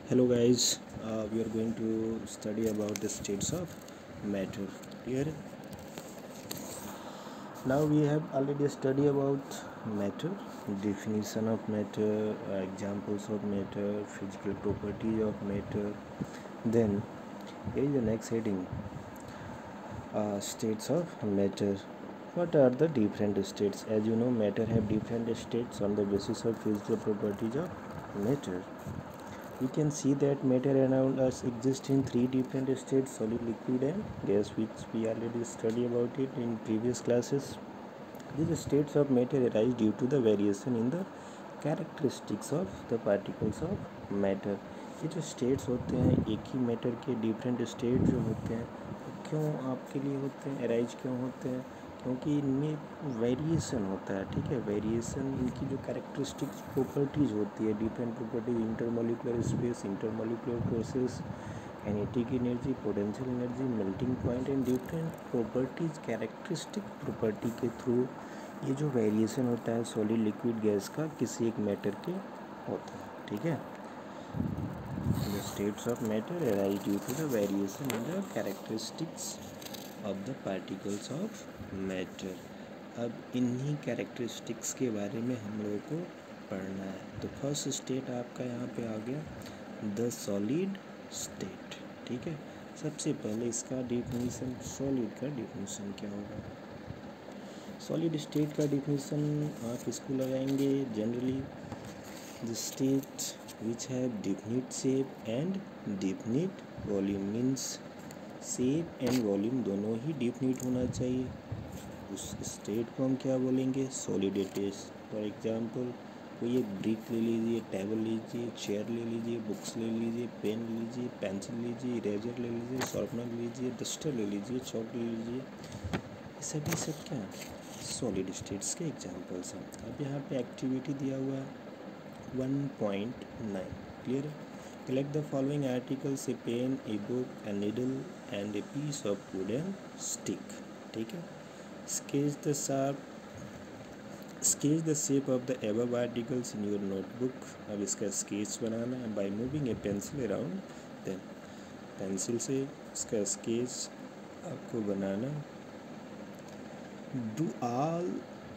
Hello guys, we are going to study about the states of matter. Here, now we have already studied about matter, definition of matter, examples of matter, physical properties of matter. Then, here is the next heading: states of matter. What are the different states? As you know, matter have different states on the basis of physical properties of matter. We can see that matter around us exists in three different states: solid, liquid and gas, which we already studied about it in previous classes. These states of matter arise due to the variation in the characteristics of the particles of matter. ये जो states होते हैं एक ही matter के different state जो होते हैं क्यों आपके लिए होते हैं, arise क्यों होते हैं? क्योंकि इनमें वेरिएशन होता है, ठीक है। वेरिएशन इनकी जो कैरेक्टरिस्टिक्स प्रॉपर्टीज़ होती है, different properties, intermolecular space, intermolecular process, kinetic energy, potential energy, melting point and different properties, characteristic property के थ्रू ये जो वेरिएशन होता है सॉलिड, लिक्विड, गैस का किसी एक मैटर के होता है, ठीक है। The states of matter arise due to the variation in the characteristics of the particles of matter. अब इन्हीं कैरेक्टरिस्टिक्स के बारे में हम लोगों को पढ़ना है। तो फर्स्ट स्टेट आपका यहाँ पे आ गया द सॉलिड स्टेट, ठीक है। सबसे पहले इसका डिफिनीसन, सॉलिड का डिफिनीसन क्या होगा? सॉलिड स्टेट का डिफिनीसन आप इसको लगाएंगे generally the state which have definite shape and definite volume, means shape and volume दोनों ही डिफिनिट होना चाहिए। उस स्टेट को हम क्या बोलेंगे? Solid state. फॉर एग्जांपल कोई एक ब्रिक ले लीजिए, टेबल लीजिए, चेयर ले लीजिए, बुक्स ले लीजिए, पेन लीजिए, पेंसिल लीजिए, इरेजर ले लीजिए, शार्पनर लीजिए, डस्टर ले लीजिए, चॉक ले लीजिए, ये सब क्या है? सॉलिड स्टेट्स के एग्जांपल्स हैं। अब यहाँ पे एक्टिविटी दिया हुआ है 1.9, क्लियर है। Collect the following articles: a pen, a book, a needle and a piece of wooden stick, ठीक है। Sketch the shape of the above articles in your notebook. अब इसका स्केच बनाना है by moving a pencil around them. Pencil से इसका sketch आपको बनाना। Do all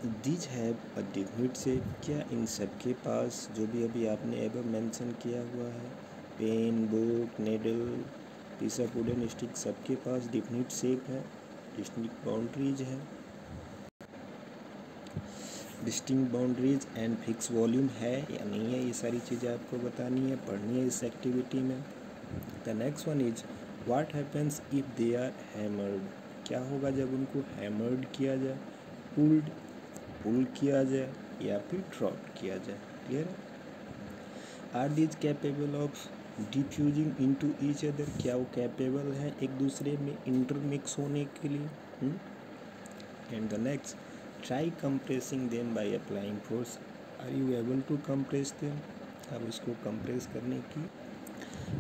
these have a definite shape? क्या इन सब के पास जो भी अभी आपने एबव मेंशन किया हुआ है, pen, book, needle, piece of wooden stick, सबके पास डिफिनिट शेप है, डिस्टिंक्ट बाउंड्रीज है, distinct boundaries and fix volume है या नहीं है? ये सारी चीज़ें आपको बतानी है, पढ़नी है इस एक्टिविटी में। The next one is what happens if they are hammered? क्या होगा जब उनको हैमर्ड किया जाए, पुल किया जाए या फिर ड्रॉप किया जाए, क्लियर है। Are these capable of diffusing into each other? क्या वो कैपेबल है एक दूसरे में इंटरमिक्स होने के लिए? And the next, try compressing them by applying force. Are you able to compress them? अब इसको कंप्रेस करने की,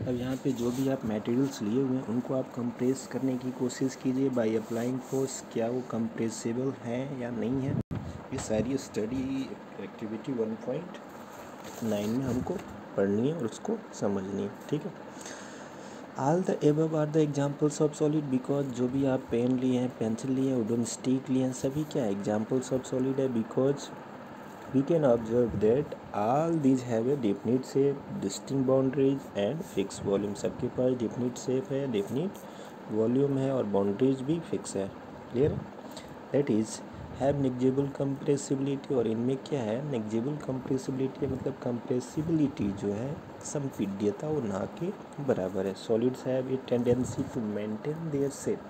अब यहाँ पे जो भी आप मटेरियल्स लिए हुए हैं उनको आप कंप्रेस करने की कोशिश कीजिए बाय अप्लाइंग फोर्स। क्या वो कंप्रेसिबल है या नहीं है? ये सारी स्टडी एक्टिविटी 1.9 में हमको पढ़नी है और उसको समझनी है, ठीक है। All the above are the examples of solid, because जो भी आप पेन लिए हैं, पेंसिल लिए हैं, वुडन स्टिक लिए हैं, सभी क्या एग्जाम्पल्स ऑफ सॉलिड है। Because we can observe that all these have a definite shape, distinct boundaries and fixed volume। सबके पास definite shape है, definite volume है और boundaries भी fix है, clear है। that is have negligible compressibility, और इनमें क्या है? negligible compressibility मतलब compressibility जो है संपीड्यता वो ना के बराबर है। solids have a tendency to maintain their shape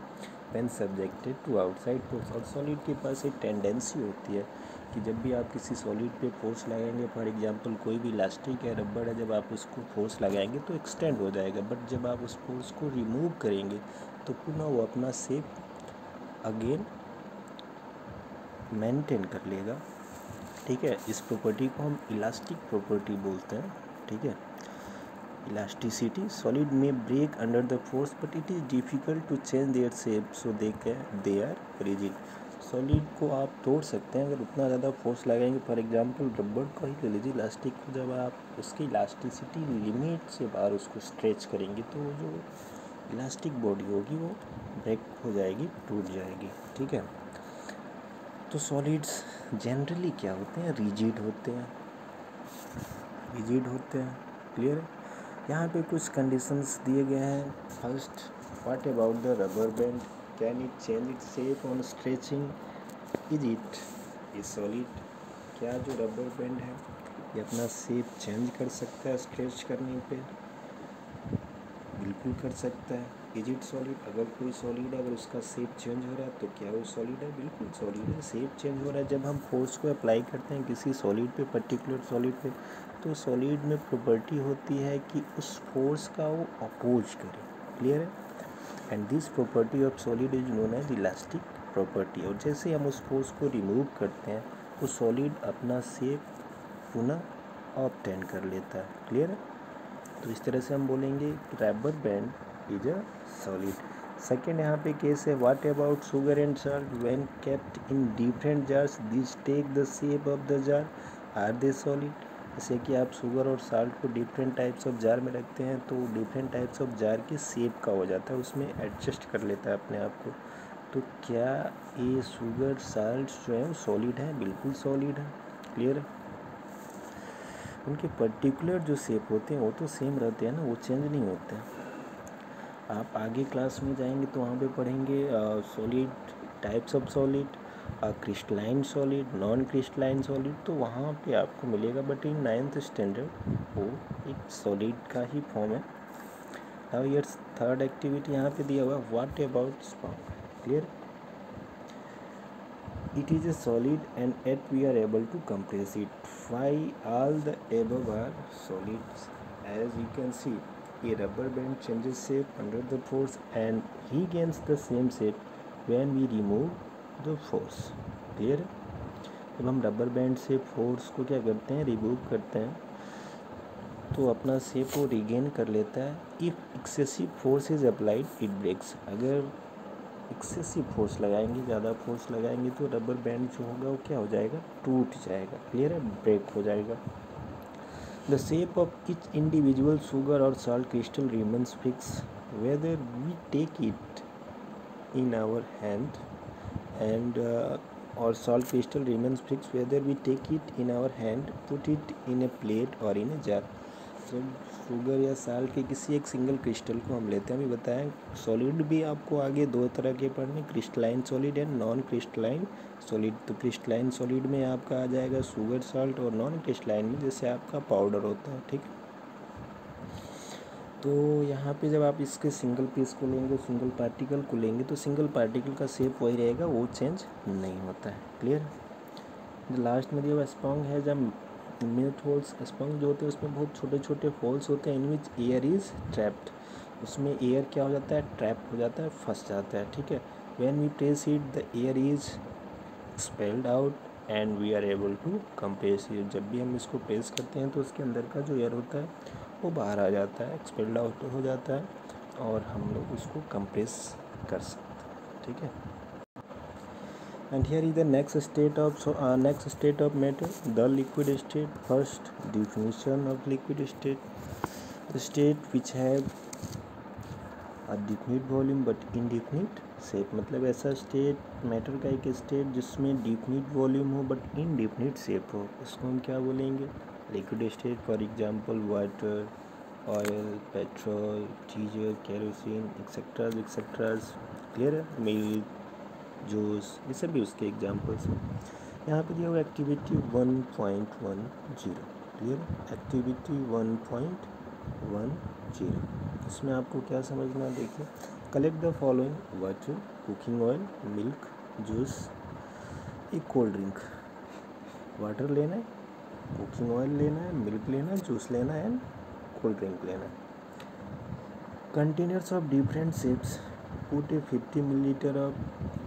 when subjected to outside force, और solid के पास एक tendency होती है कि जब भी आप किसी सॉलिड पे फोर्स लगाएंगे, फॉर एग्जांपल कोई भी इलास्टिक है, रबड़ है, जब आप उसको फोर्स लगाएंगे तो एक्सटेंड हो जाएगा, बट जब आप उस फोर्स को रिमूव करेंगे तो पुनः वो अपना शेप अगेन मेंटेन कर लेगा, ठीक है। इस प्रॉपर्टी को हम इलास्टिक प्रॉपर्टी बोलते हैं, ठीक है। इलास्टिसिटी, सॉलिड में break under the force but it is difficult to change their shape, so they are rigid. Solid को आप तोड़ सकते हैं अगर उतना ज़्यादा फोर्स लगाएंगे। फॉर एग्जांपल रबड़ को ही ले लीजिए, इलास्टिक को जब आप उसकी इलास्टिसिटी लिमिट से बाहर उसको स्ट्रेच करेंगे तो वो जो इलास्टिक बॉडी होगी वो ब्रेक हो जाएगी, टूट जाएगी, ठीक है। तो सॉलिड्स जनरली क्या होते हैं, रिजिड होते हैं, रिजिड होते हैं, क्लियर है। यहाँ पे कुछ कंडीशंस दिए गए हैं। First, what about the rubber band, can it change it shape on stretching, is it A solid. क्या जो रबर बैंड है ये अपना शेप चेंज कर सकता है स्ट्रेच करने पे, बिल्कुल कर सकता है। इज इट सॉलिड, अगर कोई सॉलिड है अगर उसका शेप चेंज हो रहा है तो क्या वो सॉलिड है, बिल्कुल सॉलिड है। शेप चेंज हो रहा है जब हम फोर्स को अप्लाई करते हैं किसी सॉलिड पे, पर्टिकुलर सॉलिड पे, तो सॉलिड में प्रॉपर्टी होती है कि उस फोर्स का वो अपोज करे, क्लियर है। And this property of solid is known as elastic property. और जैसे हम उस फोर्स को रिमूव करते हैं वो सॉलिड अपना शेप पुनः ऑब्टेन कर लेता है, क्लियर है। तो इस तरह से हम बोलेंगे rubber band is a solid. Second यहाँ पे केस है, what about sugar and salt, when kept in different jars this take the shape of the jar, are they solid. जैसे कि आप शुगर और साल्ट को डिफरेंट टाइप्स ऑफ जार में रखते हैं तो डिफरेंट टाइप्स ऑफ जार के shape का हो जाता है, उसमें एडजस्ट कर लेता है अपने आप को। तो क्या ये शुगर साल्ट जो है सॉलिड है, बिल्कुल सॉलिड है, क्लियर है। उनके पर्टिकुलर जो शेप होते हैं वो तो सेम रहते हैं ना, वो चेंज नहीं होते हैं। आप आगे क्लास में जाएंगे तो वहाँ पे पढ़ेंगे solid, types of solid, crystalline solid, non crystalline solid, तो वहाँ पे आपको मिलेगा। बट इन 9th स्टैंडर्ड वो एक सॉलिड का ही फॉर्म है। नाउ ईयर थर्ड एक्टिविटी यहाँ पे दिया हुआ, what about sponge, clear. It is a solid and yet we are able to compress it. Why all the above are solids? As you can see, a rubber band changes shape under the force and he gains the same shape when we remove the force. Clear? जब हम rubber band से force को क्या करते हैं, remove करते हैं, तो अपना शेप वो रिगेन कर लेता है। If excessive force is applied it breaks. अगर एक्सेसिव फोर्स लगाएंगे, ज़्यादा फोर्स लगाएंगे तो रबर बैंड जो होगा वो क्या हो जाएगा, टूट जाएगा, क्लियर है, ब्रेक हो जाएगा। The shape of each individual sugar or salt crystal remains fixed whether we take it in our hand and or salt crystal remains fixed whether we take it in our hand, put it in a plate or in a jar. जब sugar या salt के किसी एक single crystal को हम लेते हैं, अभी बताएं सॉलिड भी आपको आगे दो तरह के पढ़ने, crystalline solid and non crystalline solid. तो क्रिस्टलाइन सॉलिड में आपका आ जाएगा शुगर साल्ट, और नॉन क्रिस्टलाइन में जैसे आपका पाउडर होता है, ठीक। तो यहाँ पे जब आप इसके सिंगल पीस को लेंगे, सिंगल पार्टिकल को लेंगे, तो सिंगल पार्टिकल का शेप वही रहेगा, वो चेंज नहीं होता है, क्लियर। जो लास्ट में जो स्पॉन्ज है, जब मिल्क होल्स, स्पंज जो होते हैं उसमें बहुत छोटे छोटे होल्स होते हैं, इन विच एयर इज़ ट्रैप्ड। उसमें एयर क्या हो जाता है, ट्रैप हो जाता है, फंस जाता है, ठीक है। When we press it the air is expelled out and we are able to compress it. जब भी हम इसको प्रेस करते हैं तो उसके अंदर का जो एयर होता है वो बाहर आ जाता है, एक्सपेल्ड आउट हो जाता है, और हम लोग उसको कंप्रेस कर सकते हैं, ठीक है। And here is the next state of matter, the liquid state. First definition of liquid state: the state which have a definite volume but indefinite shape। मतलब ऐसा स्टेट, मैटर का एक स्टेट जिसमें डिफिनिट वॉल्यूम हो but indefinite shape हो, उसको हम क्या बोलेंगे, liquid state. For example water, oil, petrol, diesel, kerosene, etcetera, clear है, मिल्क, जूस, ये सब भी उसके एग्जाम्पल्स हैं। यहाँ पे दिया हुआ एक्टिविटी 1.10, क्लियर, एक्टिविटी 1.10। इसमें आपको क्या समझना है, देखिए, collect the following: water, cooking oil, milk, juice, एक कोल्ड ड्रिंक। वाटर लेना है, कुकिंग ऑयल लेना है, मिल्क लेना है, जूस लेना है एंड कोल्ड ड्रिंक लेना है। Containers of different shapes, put a 50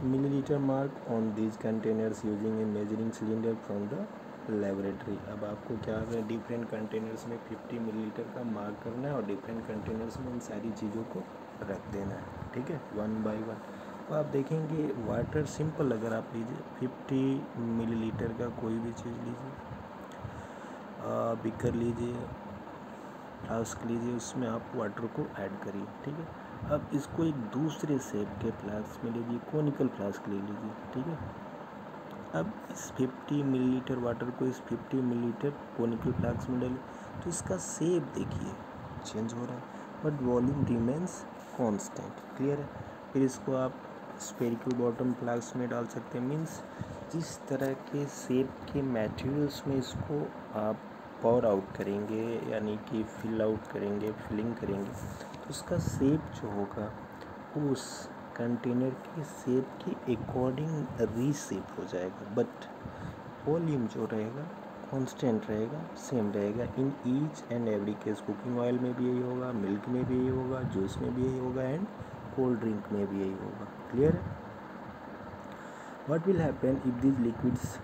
milliliter mark on these containers using a measuring cylinder from the laboratory। अब आपको क्या है, डिफरेंट कंटेनर्स में 50 मिलीलीटर का मार्क करना है और डिफरेंट कंटेनर्स में इन सारी चीज़ों को रख देना है, ठीक है, वन बाय वन। तो आप देखेंगे वाटर सिंपल, अगर आप लीजिए 50 मिलीलीटर का कोई भी चीज़ लीजिए, बीकर लीजिए, फ्लास्क लीजिए, उसमें आप वाटर को ऐड करिए, ठीक है। अब इसको एक दूसरे शेप के फ्लास्क में लीजिए, कोनिकल फ्लास्क ले लीजिए, ठीक है। अब इस 50 मिलीलीटर वाटर को इस 50 मिलीलीटर कोनिकल फ्लास्क में डालिए, तो इसका शेप देखिए चेंज हो रहा है, but volume remains constant, clear है। फिर इसको आप स्फेरिकल बॉटम फ्लास्क में डाल सकते हैं, मीन्स जिस तरह के शेप के मटेरियल्स में इसको आप पॉर आउट करेंगे, यानी कि फिल आउट करेंगे, फिलिंग करेंगे, तो उसका शेप जो होगा उस कंटेनर के शेप के अकॉर्डिंग रीशेप हो जाएगा, बट वॉल्यूम जो रहेगा कांस्टेंट रहेगा, सेम रहेगा in each and every case. Cooking oil में भी यही होगा, मिल्क में भी यही होगा, जूस में भी यही होगा, एंड कोल्ड ड्रिंक में भी यही होगा, क्लियर है। What will happen if this liquids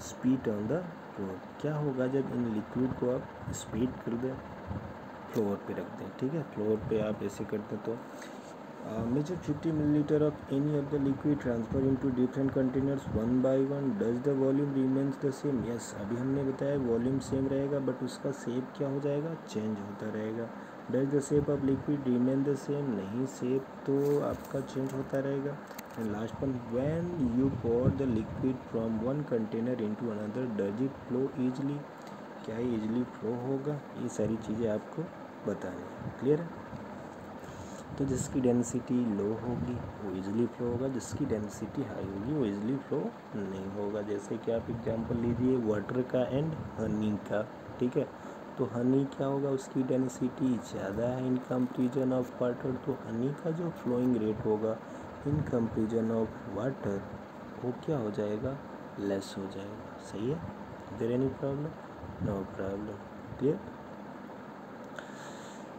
spilt on the floor? क्या होगा जब इन लिक्विड को आप स्पीट कर दें, फ्लोर पे रख दें, ठीक है। फ्लोर पे आप ऐसे करते तो measure 50 milliliter of any of the liquid, transfer into different containers one by one. Does the volume remains the same? Yes, अभी हमने बताया वॉल्यूम सेम रहेगा, बट उसका शेप क्या हो जाएगा, चेंज होता रहेगा। Does the shape of liquid remain the same? नहीं, शेप तो आपका चेंज होता रहेगा। And last one, when you pour the liquid from one container into another, does it flow easily? क्या easily flow होगा? ये सारी चीज़ें आपको बतानी है, क्लियर है। तो जिसकी डेंसिटी लो होगी वो इजीली फ्लो होगा, जिसकी डेंसिटी हाई होगी वो इजीली फ्लो नहीं होगा। जैसे कि आप एग्जांपल लीजिए वाटर का एंड हनी का, ठीक है। तो हनी क्या होगा, उसकी डेंसिटी ज़्यादा है इन कंपेरिजन ऑफ वाटर, तो हनी का जो फ्लोइंग रेट होगा इन कंपेरिजन ऑफ वाटर वो क्या हो जाएगा, लेस हो जाएगा, सही है। There any problem? No problem, clear.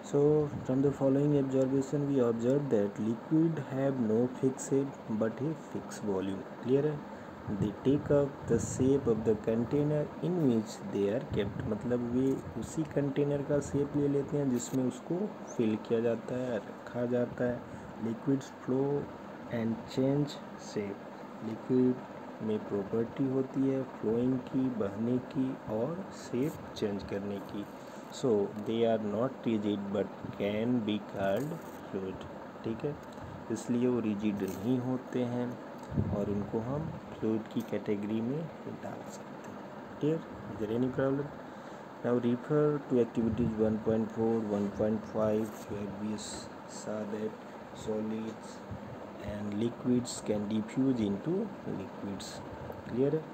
So from the following observation we observe that liquid have no fixed shape but a fixed volume, clear है। they take up the shape of the container in which they are kept, मतलब वे उसी container का shape ले लेते हैं जिसमें उसको fill किया जाता है, रखा जाता है। Liquids flow and change shape, liquid में प्रॉपर्टी होती है फ्लोइंग की, बहने की और शेप चेंज करने की। So they are not rigid but can be called fluid, ठीक है। इसलिए वो रिजिड नहीं होते हैं और इनको हम फ्लूइड की कैटेगरी में डाल सकते हैं, clear. Is there any problem? Now refer to activities 1.4 1.5 where we saw that solids and liquids can diffuse into liquids, clear है।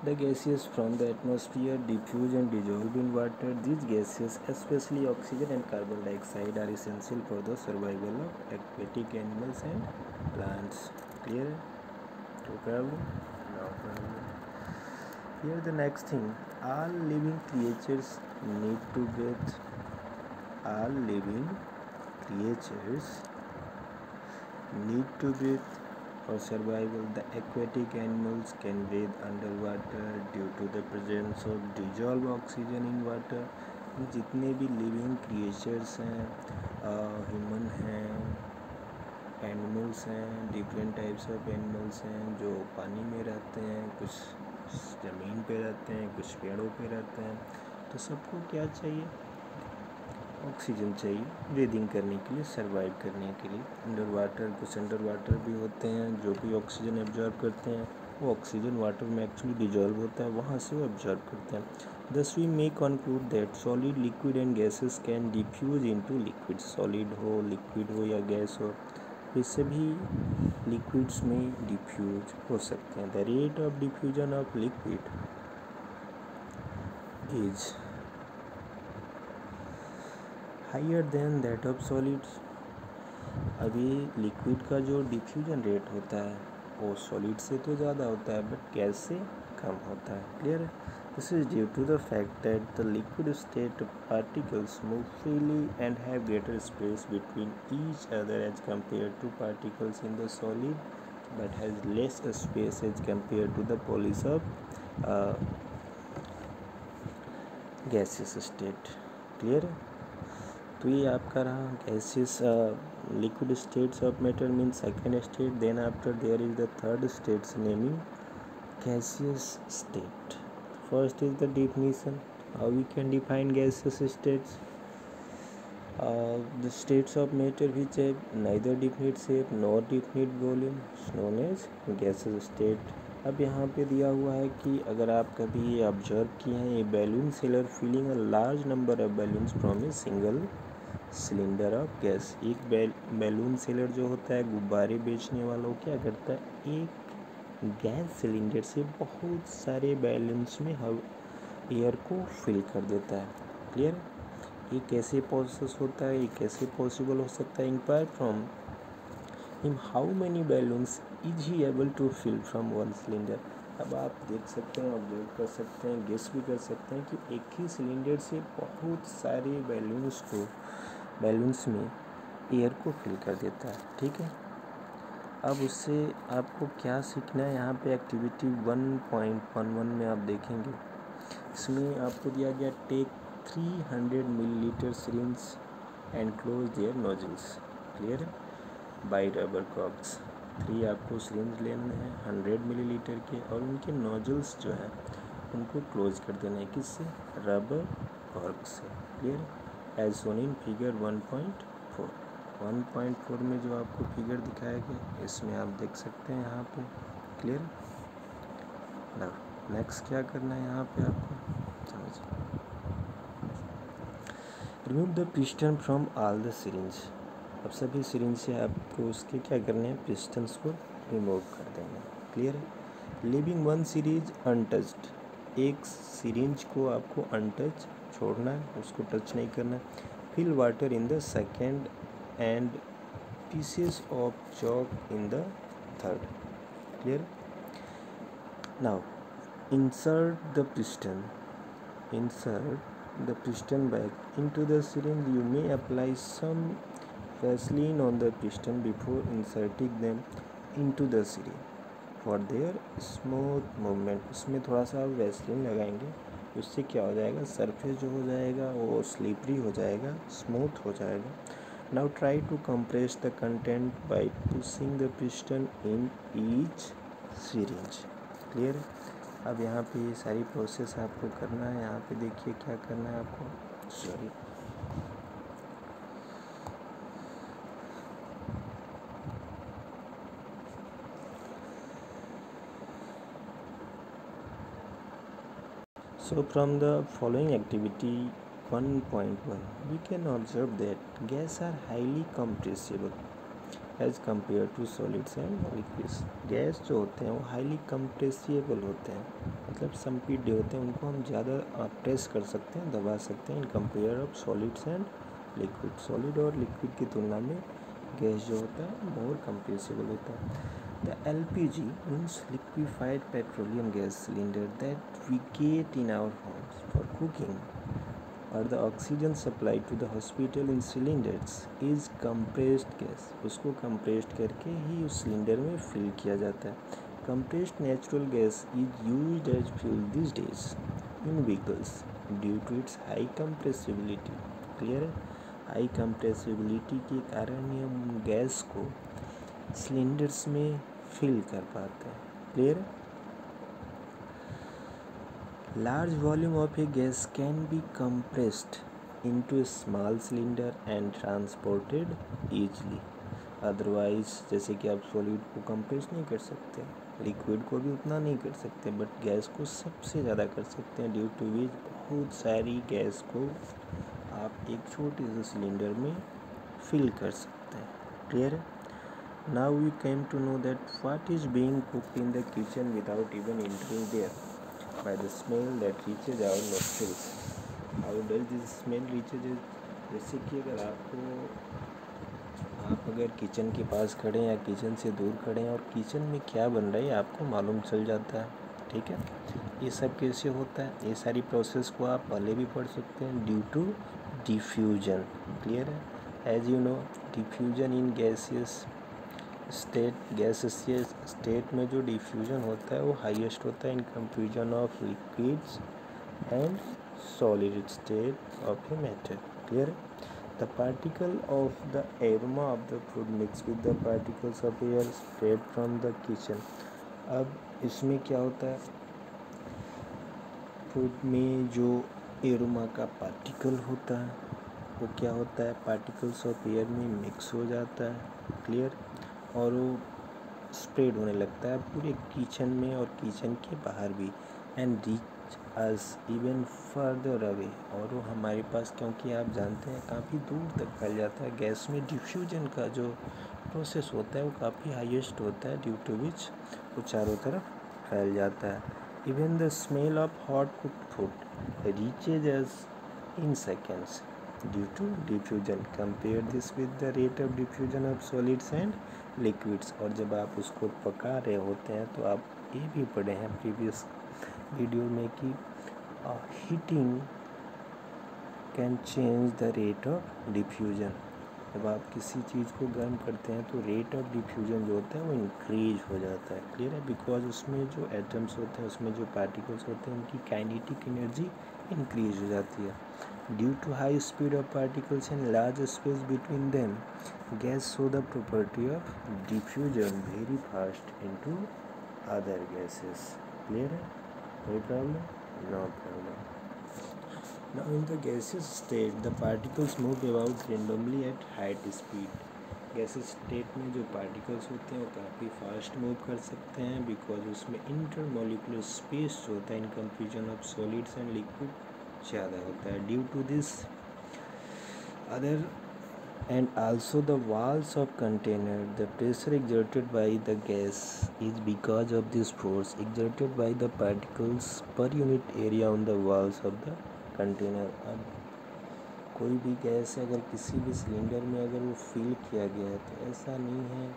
The gases from the atmosphere diffuse and dissolve in water. These gases, especially oxygen and carbon dioxide, are essential for the survival of aquatic animals and plants. Clear? No problem? No problem. Here the next thing. All living creatures need to breathe. All living creatures need to breathe. For survival, the aquatic animals can breathe underwater due to the presence of dissolved oxygen in water. जितने भी living creatures हैं, human हैं, animals हैं, different types of animals हैं जो पानी में रहते हैं, कुछ ज़मीन पे रहते हैं, कुछ पेड़ों पे रहते हैं, तो सबको क्या चाहिए, ऑक्सीजन चाहिए ब्रीदिंग करने के लिए, सर्वाइव करने के लिए। अंडर वाटर, कुछ अंडर वाटर भी होते हैं जो भी ऑक्सीजन एब्जॉर्ब करते हैं, वो ऑक्सीजन वाटर में एक्चुअली डिजॉल्व होता है, वहाँ से वो एब्जॉर्ब करते हैं। Thus we may conclude that solid, liquid and gases can diffuse into liquid. Solid हो, लिक्विड हो या गैस हो, ये सभी लिक्विड्स में डिफ्यूज हो सकते हैं। The rate of diffusion of liquid is higher than that of solids. अभी लिक्विड का जो डिफ्यूजन रेट होता है वो सॉलिड से तो ज़्यादा होता है बट गैस से कम होता है, क्लियर है। This is due to the fact that the liquid state particles move freely and have greater space between each other as compare to particles in the solid but has less space as compare to the police of gaseous state, clear है। तो ये आपका रहा gases liquid states of matter mean second state. Then after there is the third states naming gaseous state. First is the definition. How we can define gaseous states? The states of matter which have neither definite shape nor definite volume is known as gaseous state. अब यहाँ पे दिया हुआ है कि अगर आप कभी ये ऑब्जर्व किए हैं, ये balloon seller filling a large number of balloons from a single cylinder of gas. एक बैलून सेलर जो होता है, गुब्बारे बेचने वाला, वो क्या करता है, एक गैस सिलेंडर से बहुत सारे बैलून्स में एयर को फिल कर देता है. क्लियर. ये कैसे प्रोसेस होता है, ये कैसे पॉसिबल हो सकता है? Enquire from him how many balloons is he able to fill from one cylinder. अब आप देख सकते हैं, ऑब्जर्व कर सकते हैं, गेस भी कर सकते हैं कि एक ही सिलेंडर से बहुत सारे बैलून्स में एयर को फिल कर देता है. ठीक है. अब उससे आपको क्या सीखना है, यहाँ पे एक्टिविटी 1.11 में आप देखेंगे. इसमें आपको दिया गया take 300 millilitre syringe and close their nozzles. Clear है. By rubber corks. 3 आपको सिरिंज लेने हैं 100 मिलीलीटर के, और उनके नोजल्स जो हैं उनको क्लोज कर देना है. किससे? रबर कॉर्क से. Clear. As shown in figure 1.4. 1.4 में जो आपको फिगर दिखाया गया, इसमें आप देख सकते हैं यहाँ पे. क्लियर. नाउ नेक्स्ट क्या करना है यहाँ पे आपको समझिए. Remove the piston from all the syringe. अब सभी सिरिंज से आपको उसके क्या करने हैं, पिस्टन्स को रिमूव कर देना है. क्लियर है. Living one syringe untouched. एक सिरिंज को आपको अनटच छोड़ना है, उसको टच नहीं करना है. Fill water in the second and pieces of chalk in the third. Clear. Now insert the piston back into the syringe. You may apply some Vaseline on the piston before inserting them into the syringe for their smooth movement. उसमें थोड़ा सा Vaseline लगाएंगे, उससे क्या हो जाएगा, surface जो हो जाएगा वो स्लिपरी हो जाएगा, स्मूथ हो जाएगा. Now try to compress the content by pushing the piston in each syringe. Clear. अब यहाँ पे ये सारी प्रोसेस आपको करना है. यहाँ पे देखिए क्या करना है आपको. Sorry. So from the following activity 1.1, we can observe that gas are highly compressible as compared to solids and liquids. Gas जो होते हैं वो हाईली कंप्रेसिबल होते हैं, मतलब संपीड्य होते हैं, उनको हम ज़्यादा प्रेस कर सकते हैं, दबा सकते हैं in compare of solids and liquid. Solid और लिक्विड की तुलना में गैस जो होता है मोर कंप्रेसिबल होता है. The LPG means liquefied petroleum gas cylinder that we get in our homes for cooking, और the oxygen supplied to the hospital in cylinders is compressed gas. उसको compressed करके ही उस सिलेंडर में फिल किया जाता है. Compressed natural gas is used as fuel these days in vehicles due to its high compressibility. Clear है. High compressibility के कारण ही हम गैस को सिलेंडर्स में फिल कर पाते हैं. क्लियर है. Large volume of a gas can be compressed into a small cylinder and transported easily. Otherwise, जैसे कि आप सॉलिड को कंप्रेस नहीं कर सकते, लिक्विड को भी उतना नहीं कर सकते, बट गैस को सबसे ज़्यादा कर सकते हैं. ड्यू टू विच बहुत सारी गैस को आप एक छोटे से सिलेंडर में फिल कर सकते हैं. क्लियर है. Now we came to know that what is being cooked in the kitchen without even entering there. By the smell that reaches our nostrils. How does this smell reaches? जैसे कि अगर आप अगर kitchen के पास खड़े हैं या किचन से दूर खड़े हैं और किचन में क्या बन रहा है आपको मालूम चल जाता है. ठीक है. ये सब कैसे होता है, ये सारी प्रोसेस को आप पहले भी पढ़ सकते हैं. Due to diffusion. क्लियर है. As you know diffusion in gaseous gaseous state में जो डिफ्यूजन होता है वो हाईएस्ट होता है in confusion of liquids and solid state of a matter. Clear. The particle of the aroma of the food mixed with the particles of air spread from the kitchen. अब इसमें क्या होता है, फूड में जो aroma का particle होता है वो क्या होता है, पार्टिकल्स ऑफ एयर में मिक्स हो जाता है, क्लियर, और वो स्प्रेड होने लगता है पूरे किचन में और किचन के बाहर भी, and reach us even further away, और वो हमारे पास, क्योंकि आप जानते हैं काफ़ी दूर तक फैल जाता है। गैस में डिफ्यूजन का जो प्रोसेस होता है वो काफ़ी हाईएस्ट होता है, ड्यू टू विच वो चारों तरफ फैल जाता है। Even the smell of hot cooked food reaches us in seconds due to diffusion. Compare this with the rate of diffusion of solids and liquids. और जब आप उसको पका रहे होते हैं तो आप ये भी पढ़े हैं प्रीवियस वीडियो में कि heating can change the rate of diffusion. जब आप किसी चीज़ को गर्म करते हैं तो रेट ऑफ डिफ्यूजन जो होता है वो इंक्रीज हो जाता है, क्लियर है, बिकॉज उसमें जो एटम्स होते हैं, उसमें जो पार्टिकल्स होते हैं, उनकी काइनेटिक एनर्जी इंक्रीज हो जाती है। Due to high speed of particles in large space between them, gas show the property of diffusion very fast into other gases, clear है, कोई problem, no problem. Now in the gaseous state, the particles move about randomly at height speed. Gases state में जो particles होते हैं वो काफ़ी fast move कर सकते हैं, बिकॉज उसमें इंटरमोलिकुलर स्पेस जो होता है in confusion of solids and liquid ज़्यादा होता है। Due to this other and also the walls of container, the pressure exerted by the gas is because of this force exerted by the particles per unit area on the walls of the container. अब कोई भी gas अगर किसी भी cylinder में अगर वो fill किया गया है तो ऐसा नहीं है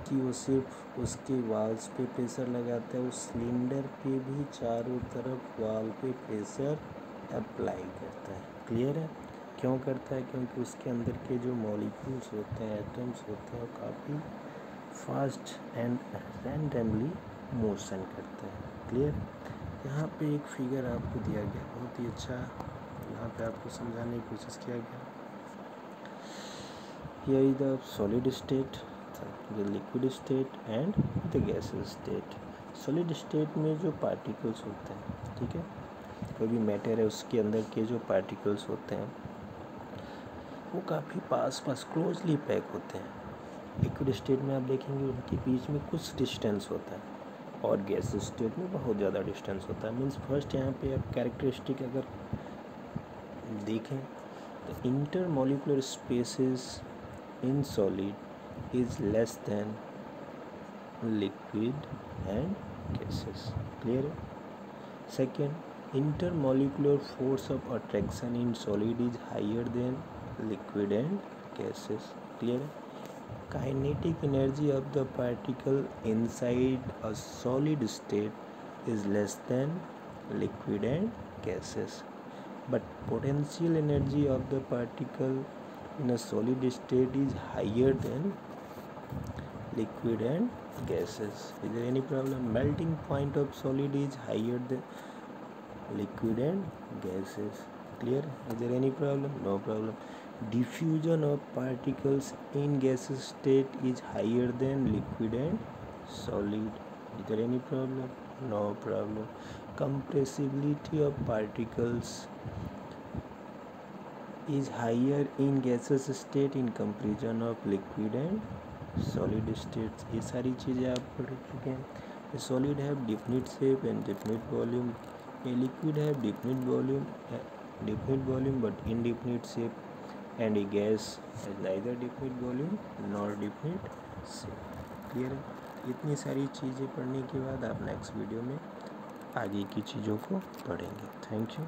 कि वो सिर्फ उसके वाल्स पे प्रेशर लगाता है, उस सिलेंडर पे भी चारों तरफ वाल पे प्रेशर अप्लाई करता है, क्लियर है। क्यों करता है, क्योंकि उसके अंदर के जो मॉलिक्यूल्स होते हैं, एटम्स होते हैं, वो काफ़ी फास्ट एंड रैंडमली मोशन करते हैं, क्लियर। यहाँ पे एक फिगर आपको दिया गया, बहुत ही अच्छा, यहाँ पे आपको समझाने की कोशिश किया गया। Here is the solid state, the liquid state and the gases state. Solid state में जो पार्टिकल्स होते हैं, ठीक है, कोई भी मैटर है उसके अंदर के जो पार्टिकल्स होते हैं वो काफ़ी पास क्लोजली पैक होते हैं। लिक्विड स्टेट में आप देखेंगे उनके बीच में कुछ डिस्टेंस होता है, और गैस स्टेट में बहुत ज़्यादा डिस्टेंस होता है। मीन्स फर्स्ट यहाँ पे आप कैरेक्टरिस्टिक अगर देखें तो intermolecular spaces in solid is less than liquid and gases, clear है। Second, intermolecular force of attraction in solid is higher than liquid and gases, clear. Kinetic energy of the particle inside a solid state is less than liquid and gases, but potential energy of the particle in a solid state is higher than liquid and gases. Is there any problem? Melting point of solid is higher than liquid and gases, clear. Is there any problem? No problem. Diffusion of particles in gaseous state is higher than liquid and solid. Is there any problem? No problem. Compressibility of particles is higher in gaseous state in comparison of liquid and solid states. ये सारी चीज़ें आप पढ़ चुके हैं। A solid have definite shape and definite volume. A liquid have definite volume but indefinite shape, and a gas has neither definite volume nor definite shape, clear है। इतनी सारी चीज़ें पढ़ने के बाद आप नेक्स्ट वीडियो में आगे की चीज़ों को पढ़ेंगे। Thank you.